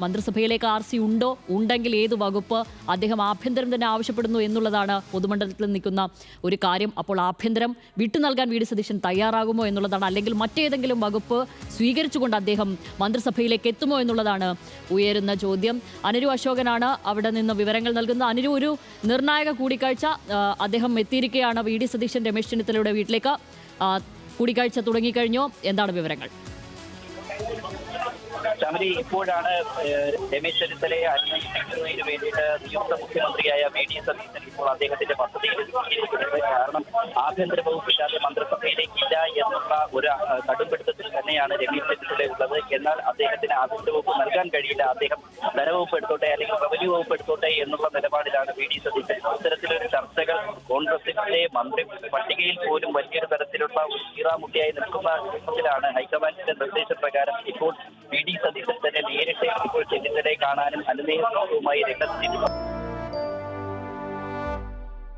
മന്ത്രിസഭയിലേക്ക് RC ഉണ്ടോ, ഉണ്ടെങ്കിൽ ഏത് വകുപ്പ്, അദ്ദേഹം ആഭ്യന്തരം തന്നെ ആവശ്യപ്പെടുന്നു എന്നുള്ളതാണ് പൊതുമണ്ഡലത്തിൽ നിൽക്കുന്ന ഒരു കാര്യം. അപ്പോൾ ആഭ്യന്തരം വിട്ടു നൽകാൻ വി ഡി സതീശൻ തയ്യാറാകുമോ എന്നുള്ളതാണ്, അല്ലെങ്കിൽ മറ്റേതെങ്കിലും വകുപ്പ് സ്വീകരിച്ചുകൊണ്ട് അദ്ദേഹം മന്ത്രിസഭയിലേക്ക് എത്തുമോ എന്നുള്ളതാണ് ഉയരുന്ന ചോദ്യം. അനുരു അശോകനാണ് അവിടെ നിന്ന് വിവരങ്ങൾ നൽകുന്നത്. അനുരു, ഒരു നിർണായക കൂടിക്കാഴ്ച അദ്ദേഹം എത്തിയിരിക്കുകയാണ് വി ഡി സതീശൻ രമേശ് ചെന്നിത്തലയുടെ വീട്ടിലേക്ക്. കൂടിക്കാഴ്ച തുടങ്ങിക്കഴിഞ്ഞോ? എന്താണ് വിവരങ്ങൾ? ശബരി, ഇപ്പോഴാണ് രമേശ് ചെന്നിത്തലയെ അനുനയിപ്പിക്കുന്നതിന് വേണ്ടിയിട്ട് നിയുക്ത മുഖ്യമന്ത്രിയായ വി ഡി സതീശൻ ഇപ്പോൾ അദ്ദേഹത്തിന്റെ പദ്ധതിയിൽ എത്തിയിരിക്കുന്നത്. കാരണം ആഭ്യന്തര വകുപ്പില്ലാതെ മന്ത്രിസഭയിലേക്കില്ല എന്നുള്ള ഒരു കടുംപിടുത്തത്തിൽ തന്നെയാണ് രമേശ് ചെന്നിത്തല ഉള്ളത്. എന്നാൽ അദ്ദേഹത്തിന് ആഭ്യന്തര വകുപ്പ് നൽകാൻ കഴിയില്ല, അദ്ദേഹം ധനവകുപ്പ് എടുത്തോട്ടെ അല്ലെങ്കിൽ റവന്യൂ വകുപ്പ് എടുത്തോട്ടെ എന്നുള്ള നിലപാടിലാണ് വി ഡി സതീശൻ. ഇത്തരത്തിലൊരു ചർച്ചകൾ കോൺഗ്രസിന്റെ മന്ത്രി പട്ടികയിൽ പോലും വലിയൊരു തരത്തിലുള്ള ഈറാമുട്ടിയായി നിൽക്കുന്ന ഘട്ടത്തിലാണ് ഹൈക്കമാൻഡിന്റെ നിർദ്ദേശപ്രകാരം ഇപ്പോൾ വി ഡി സതീശൻ തന്നെ നേരിട്ട് ഇപ്പോൾ ചെന്നിത്തലയെ കാണാനും അനുനയവുമായി രംഗത്തെത്തിയിട്ടുണ്ട്.